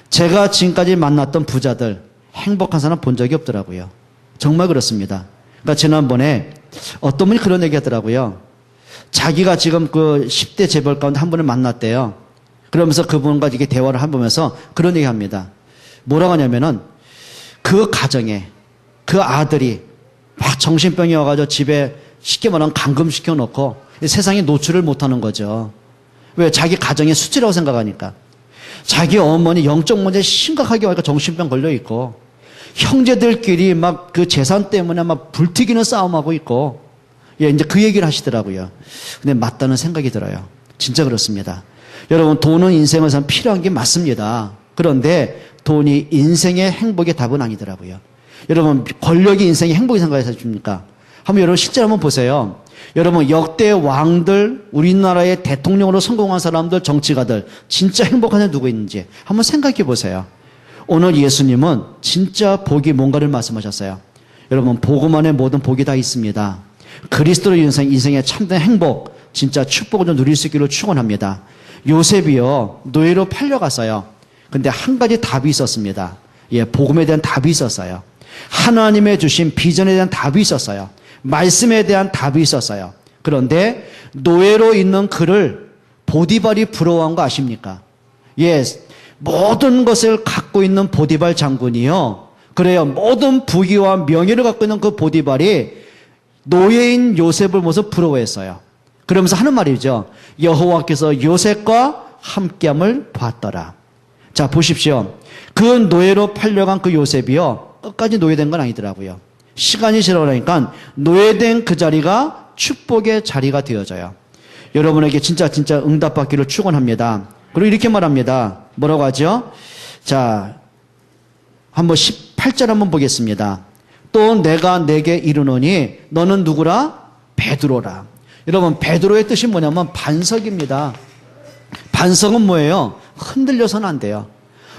제가 지금까지 만났던 부자들 행복한 사람 본 적이 없더라고요. 정말 그렇습니다. 그러니까 지난번에 어떤 분이 그런 얘기 하더라고요. 자기가 지금 그 10대 재벌 가운데 한 분을 만났대요. 그러면서 그분과 이렇게 대화를 해보면서 그런 얘기 합니다. 뭐라고 하냐면은 그 가정에 그 아들이 막 정신병이 와가지고 집에 쉽게 말하면 감금시켜 놓고 세상에 노출을 못하는 거죠. 왜? 자기 가정의 수치라고 생각하니까. 자기 어머니 영적 문제 심각하게 와니까 정신병 걸려있고, 형제들끼리 막 그 재산 때문에 막 불튀기는 싸움하고 있고, 예, 이제 그 얘기를 하시더라고요. 근데 맞다는 생각이 들어요. 진짜 그렇습니다. 여러분, 돈은 인생에서 필요한 게 맞습니다. 그런데 돈이 인생의 행복의 답은 아니더라고요. 여러분, 권력이 인생의 행복이 생각해서 줍니까? 한번 여러분 실제로 한번 보세요. 여러분, 역대 왕들, 우리나라의 대통령으로 성공한 사람들, 정치가들 진짜 행복한 사람이 누구 있는지 한번 생각해 보세요. 오늘 예수님은 진짜 복이 뭔가를 말씀하셨어요. 여러분, 복음 안에 모든 복이 다 있습니다. 그리스도로 인생의 참된 행복, 진짜 축복을 좀 누릴 수 있기를 축원합니다. 요셉이요, 노예로 팔려갔어요. 근데 한 가지 답이 있었습니다. 예, 복음에 대한 답이 있었어요. 하나님의 주신 비전에 대한 답이 있었어요. 말씀에 대한 답이 있었어요. 그런데 노예로 있는 그를 보디발이 부러워한 거 아십니까? 예, 모든 것을 갖고 있는 보디발 장군이요. 그래요. 모든 부귀와 명예를 갖고 있는 그 보디발이 노예인 요셉을 모습 부러워했어요. 그러면서 하는 말이죠. 여호와께서 요셉과 함께함을 봤더라. 자, 보십시오. 그 노예로 팔려간 그 요셉이요, 끝까지 노예된 건 아니더라고요. 시간이 지나가니까 노예된 그 자리가 축복의 자리가 되어져요. 여러분에게 진짜 응답받기를 축원합니다. 그리고 이렇게 말합니다. 뭐라고 하죠? 자, 한번 18절 한번 보겠습니다. 또 내가 내게 이르노니 너는 누구라? 베드로라. 여러분, 베드로의 뜻이 뭐냐면 반석입니다. 반석은 뭐예요? 흔들려서는 안 돼요.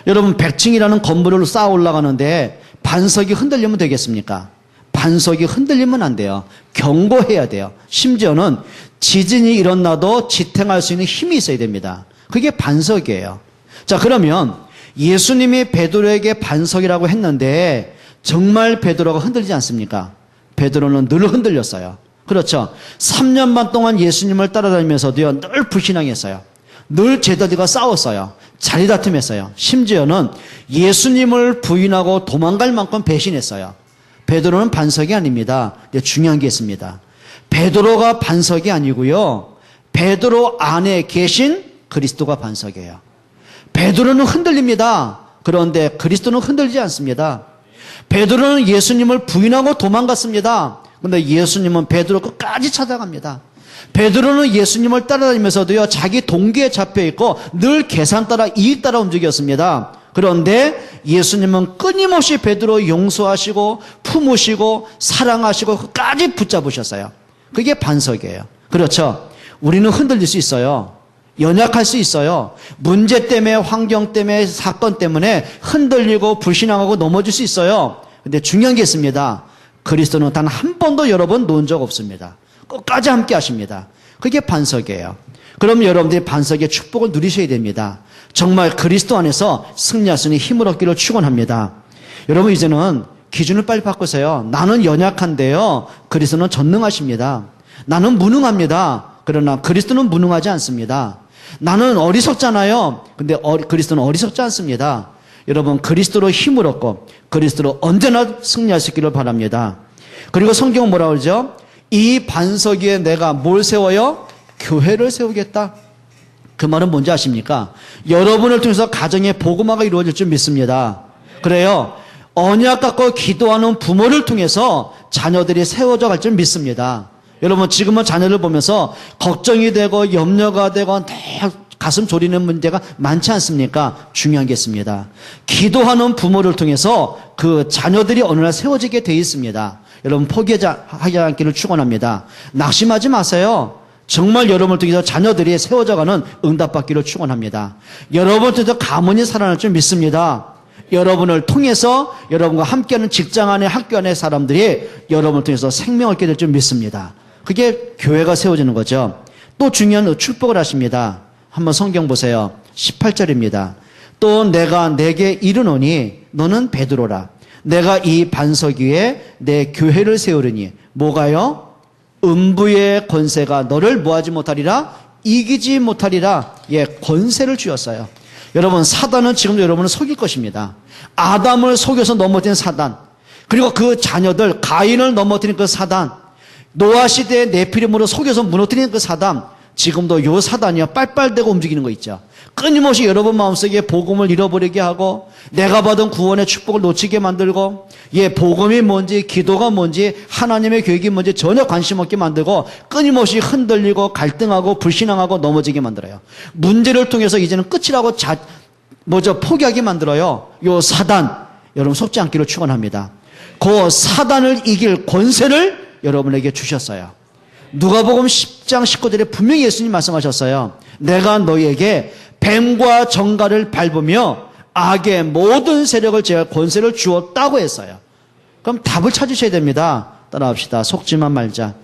여러분, 100층이라는 건물을 쌓아 올라가는데 반석이 흔들리면 되겠습니까? 반석이 흔들리면 안 돼요. 견고해야 돼요. 심지어는 지진이 일어나도 지탱할 수 있는 힘이 있어야 됩니다. 그게 반석이에요. 자, 그러면 예수님이 베드로에게 반석이라고 했는데 정말 베드로가 흔들리지 않습니까? 베드로는 늘 흔들렸어요. 그렇죠. 3년 반 동안 예수님을 따라다니면서도요, 늘 불신앙했어요. 늘 제자들과 싸웠어요. 자리다툼했어요. 심지어는 예수님을 부인하고 도망갈 만큼 배신했어요. 베드로는 반석이 아닙니다. 근데 중요한 게 있습니다. 베드로가 반석이 아니고요, 베드로 안에 계신 그리스도가 반석이에요. 베드로는 흔들립니다. 그런데 그리스도는 흔들리지 않습니다. 베드로는 예수님을 부인하고 도망갔습니다. 그런데 예수님은 베드로 끝까지 찾아갑니다. 베드로는 예수님을 따라다니면서도요, 자기 동기에 잡혀있고 늘 계산 따라 이익 따라 움직였습니다. 그런데 예수님은 끊임없이 베드로 용서하시고 품으시고 사랑하시고 끝까지 붙잡으셨어요. 그게 반석이에요. 그렇죠. 우리는 흔들릴 수 있어요. 연약할 수 있어요. 문제 때문에, 환경 때문에, 사건 때문에 흔들리고 불신앙하고 넘어질 수 있어요. 근데 중요한 게 있습니다. 그리스도는 단 한 번도 여러분 놓은 적 없습니다. 끝까지 함께 하십니다. 그게 반석이에요. 그럼 여러분들이 반석의 축복을 누리셔야 됩니다. 정말 그리스도 안에서 승리할 수 있는 힘을 얻기를 축원합니다. 여러분, 이제는 기준을 빨리 바꾸세요. 나는 연약한데요, 그리스도는 전능하십니다. 나는 무능합니다. 그러나 그리스도는 무능하지 않습니다. 나는 어리석잖아요. 근데 그리스도는 어리석지 않습니다. 여러분, 그리스도로 힘을 얻고 그리스도로 언제나 승리할 수 있기를 바랍니다. 그리고 성경은 뭐라고 그러죠? 이 반석 위에 내가 뭘 세워요? 교회를 세우겠다. 그 말은 뭔지 아십니까? 여러분을 통해서 가정의 복음화가 이루어질 줄 믿습니다. 그래요. 언약 갖고 기도하는 부모를 통해서 자녀들이 세워져 갈 줄 믿습니다. 여러분, 지금은 자녀를 보면서 걱정이 되고 염려가 되고 가슴 졸이는 문제가 많지 않습니까? 중요한 게 있습니다. 기도하는 부모를 통해서 그 자녀들이 어느 날 세워지게 돼 있습니다. 여러분, 포기하지 않기를 축원합니다. 낙심하지 마세요. 정말 여러분을 통해서 자녀들이 세워져가는 응답받기를 축원합니다. 여러분을 통해서 가문이 살아날 줄 믿습니다. 여러분을 통해서 여러분과 함께하는 직장 안에 학교 안에 사람들이 여러분을 통해서 생명을 얻게 될 줄 믿습니다. 그게 교회가 세워지는 거죠. 또 중요한 축복을 하십니다. 한번 성경 보세요. 18절입니다. 또 내가 내게 이르노니 너는 베드로라. 내가 이 반석 위에 내 교회를 세우리니 뭐가요? 음부의 권세가 너를 뭐하지 못하리라? 이기지 못하리라. 예, 권세를 주었어요. 여러분, 사단은 지금도 여러분을 속일 것입니다. 아담을 속여서 넘어뜨린 사단, 그리고 그 자녀들 가인을 넘어뜨린 그 사단, 노아 시대의 네피림으로 속여서 무너뜨리는 그 사단, 지금도 요 사단이요 빨빨대고 움직이는 거 있죠. 끊임없이 여러분 마음속에 복음을 잃어버리게 하고 내가 받은 구원의 축복을 놓치게 만들고 복음이 뭔지 기도가 뭔지 하나님의 계획이 뭔지 전혀 관심 없게 만들고 끊임없이 흔들리고 갈등하고 불신앙하고 넘어지게 만들어요. 문제를 통해서 이제는 끝이라고 포기하게 만들어요. 요 사단, 여러분 속지 않기를 축원합니다. 그 사단을 이길 권세를 여러분에게 주셨어요. 누가복음 10장 19절에 분명히 예수님 말씀하셨어요. 내가 너희에게 뱀과 정갈을 밟으며 악의 모든 세력을 제가 권세를 주었다고 했어요. 그럼 답을 찾으셔야 됩니다. 따라합시다. 속지만 말자.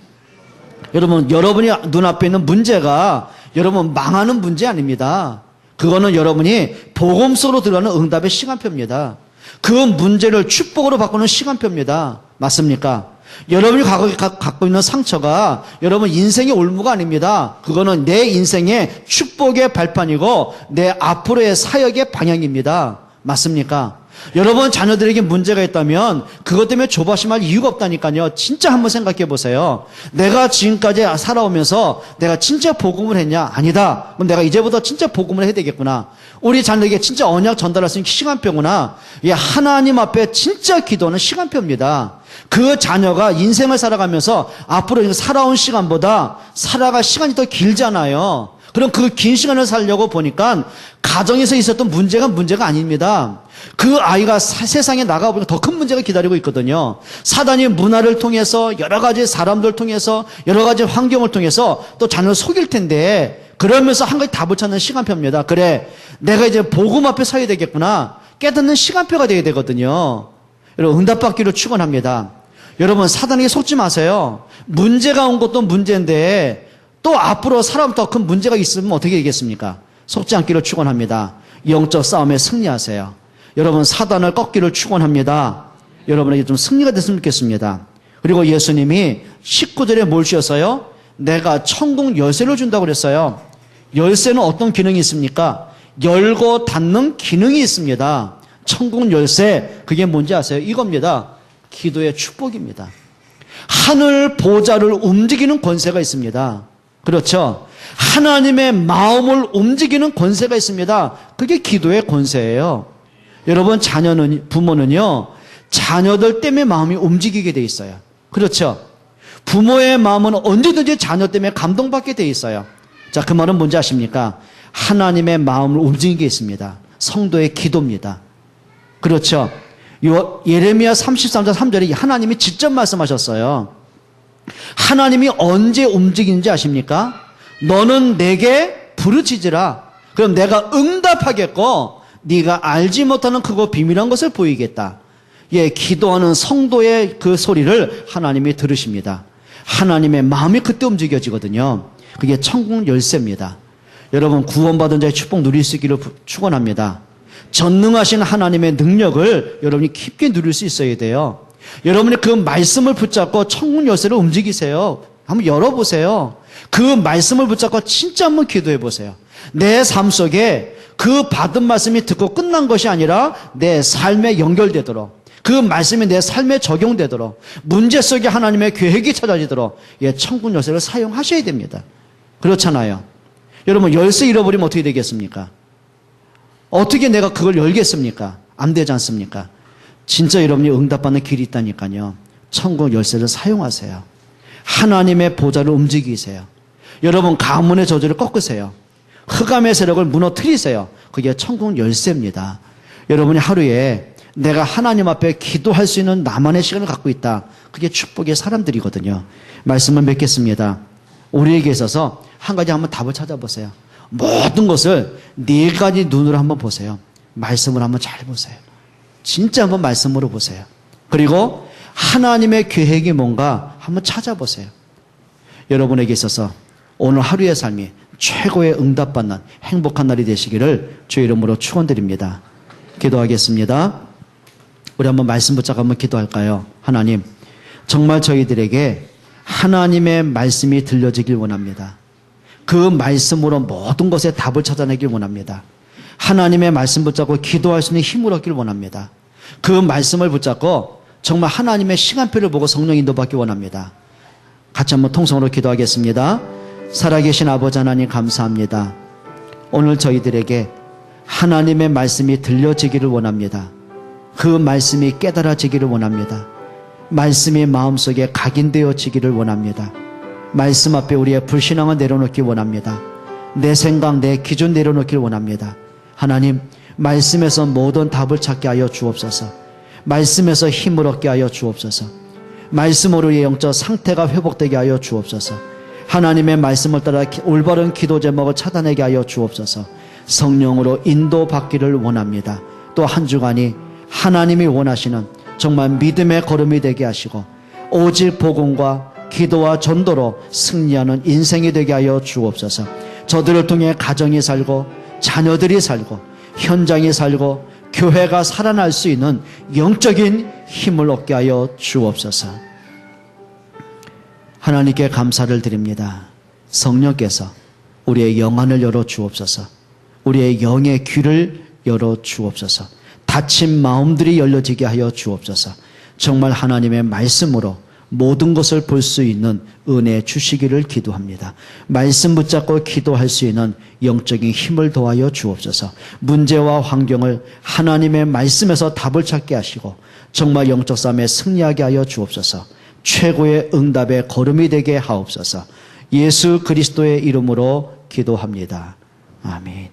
여러분, 여러분이 눈앞에 있는 문제가 여러분 망하는 문제 아닙니다. 그거는 여러분이 복음 속으로 들어가는 응답의 시간표입니다. 그 문제를 축복으로 바꾸는 시간표입니다. 맞습니까? 여러분이 갖고 있는 상처가 여러분 인생의 올무가 아닙니다. 그거는 내 인생의 축복의 발판이고 내 앞으로의 사역의 방향입니다. 맞습니까? 여러분 자녀들에게 문제가 있다면 그것 때문에 조바심할 이유가 없다니까요. 진짜 한번 생각해 보세요. 내가 지금까지 살아오면서 내가 진짜 복음을 했냐? 아니다. 그럼 내가 이제부터 진짜 복음을 해야 되겠구나. 우리 자녀에게 진짜 언약 전달할 수 있는 시간표구나. 하나님 앞에 진짜 기도는 시간표입니다. 그 자녀가 인생을 살아가면서 앞으로 살아온 시간보다 살아갈 시간이 더 길잖아요. 그럼 그 긴 시간을 살려고 보니까 가정에서 있었던 문제가 아닙니다. 그 아이가 세상에 나가보니까 더 큰 문제가 기다리고 있거든요. 사단이 문화를 통해서 여러 가지 사람들 통해서 여러 가지 환경을 통해서 또 자녀를 속일 텐데 그러면서 한 가지 답을 찾는 시간표입니다. 그래, 내가 이제 복음 앞에 서야 되겠구나. 깨닫는 시간표가 되어야 되거든요. 여러분 응답받기를 축원합니다. 여러분 사단에게 속지 마세요. 문제가 온 것도 문제인데 또 앞으로 사람 더 큰 문제가 있으면 어떻게 되겠습니까? 속지 않기를 축원합니다. 영적 싸움에 승리하세요. 여러분 사단을 꺾기를 축원합니다. 여러분에게 좀 승리가 됐으면 좋겠습니다. 그리고 예수님이 19절에 뭘 주셨어요? 내가 천국 열쇠를 준다고 그랬어요. 열쇠는 어떤 기능이 있습니까? 열고 닫는 기능이 있습니다. 천국 열쇠, 그게 뭔지 아세요? 이겁니다. 기도의 축복입니다. 하늘 보좌를 움직이는 권세가 있습니다. 그렇죠? 하나님의 마음을 움직이는 권세가 있습니다. 그게 기도의 권세예요. 여러분 부모는요 자녀들 때문에 마음이 움직이게 돼 있어요. 그렇죠? 부모의 마음은 언제든지 자녀 때문에 감동받게 돼 있어요. 자, 그 말은 뭔지 아십니까? 하나님의 마음을 움직이게 있습니다. 성도의 기도입니다. 그렇죠? 예레미야 33장 3절에 하나님이 직접 말씀하셨어요. 하나님이 언제 움직이는지 아십니까? 너는 내게 부르짖으라. 그럼 내가 응답하겠고 네가 알지 못하는 크고 비밀한 것을 보이겠다. 기도하는 성도의 그 소리를 하나님이 들으십니다. 하나님의 마음이 그때 움직여지거든요. 그게 천국 열쇠입니다. 여러분 구원받은 자의 축복 누릴 수 있기를 축원합니다. 전능하신 하나님의 능력을 여러분이 깊게 누릴 수 있어야 돼요. 여러분이 그 말씀을 붙잡고 천국 열쇠를 움직이세요. 한번 열어보세요. 그 말씀을 붙잡고 진짜 한번 기도해 보세요. 내 삶 속에 그 받은 말씀이 듣고 끝난 것이 아니라 내 삶에 연결되도록, 그 말씀이 내 삶에 적용되도록, 문제 속에 하나님의 계획이 찾아지도록 천국 열쇠를 사용하셔야 됩니다. 그렇잖아요. 여러분 열쇠 잃어버리면 어떻게 되겠습니까? 어떻게 내가 그걸 열겠습니까? 안 되지 않습니까? 진짜 여러분이 응답받는 길이 있다니까요. 천국 열쇠를 사용하세요. 하나님의 보좌를 움직이세요. 여러분 가문의 저주를 꺾으세요. 흑암의 세력을 무너뜨리세요. 그게 천국 열쇠입니다. 여러분이 하루에 내가 하나님 앞에 기도할 수 있는 나만의 시간을 갖고 있다. 그게 축복의 사람들이거든요. 말씀을 맺겠습니다. 우리에게 있어서 한 가지 한번 답을 찾아보세요. 모든 것을 네 가지 눈으로 한번 보세요. 말씀을 한번 잘 보세요. 진짜 한번 말씀으로 보세요. 그리고 하나님의 계획이 뭔가 한번 찾아보세요. 여러분에게 있어서 오늘 하루의 삶이 최고의 응답받는 행복한 날이 되시기를 주의 이름으로 축원드립니다. 기도하겠습니다. 우리 한번 말씀 붙잡고 한번 기도할까요? 하나님, 정말 저희들에게 하나님의 말씀이 들려지길 원합니다. 그 말씀으로 모든 것에 답을 찾아내길 원합니다. 하나님의 말씀 붙잡고 기도할 수 있는 힘을 얻길 원합니다. 그 말씀을 붙잡고 정말 하나님의 시간표를 보고 성령 인도받기 원합니다. 같이 한번 통성으로 기도하겠습니다. 살아계신 아버지 하나님 감사합니다. 오늘 저희들에게 하나님의 말씀이 들려지기를 원합니다. 그 말씀이 깨달아지기를 원합니다. 말씀이 마음속에 각인되어지기를 원합니다. 말씀 앞에 우리의 불신앙을 내려놓기 원합니다. 내 생각, 내 기준 내려놓기를 원합니다. 하나님, 말씀에서 모든 답을 찾게 하여 주옵소서. 말씀에서 힘을 얻게 하여 주옵소서. 말씀으로 우리의 영적 상태가 회복되게 하여 주옵소서. 하나님의 말씀을 따라 올바른 기도 제목을 찾아내게 하여 주옵소서. 성령으로 인도받기를 원합니다. 또 한 주간이 하나님이 원하시는 정말 믿음의 걸음이 되게 하시고 오직 복음과 기도와 전도로 승리하는 인생이 되게 하여 주옵소서. 저들을 통해 가정이 살고 자녀들이 살고 현장이 살고 교회가 살아날 수 있는 영적인 힘을 얻게 하여 주옵소서. 하나님께 감사를 드립니다. 성령께서 우리의 영안을 열어 주옵소서. 우리의 영의 귀를 열어 주옵소서. 닫힌 마음들이 열려지게 하여 주옵소서. 정말 하나님의 말씀으로 모든 것을 볼 수 있는 은혜 주시기를 기도합니다. 말씀 붙잡고 기도할 수 있는 영적인 힘을 더하여 주옵소서. 문제와 환경을 하나님의 말씀에서 답을 찾게 하시고 정말 영적 싸움에 승리하게 하여 주옵소서. 최고의 응답의 걸음이 되게 하옵소서. 예수 그리스도의 이름으로 기도합니다. 아멘.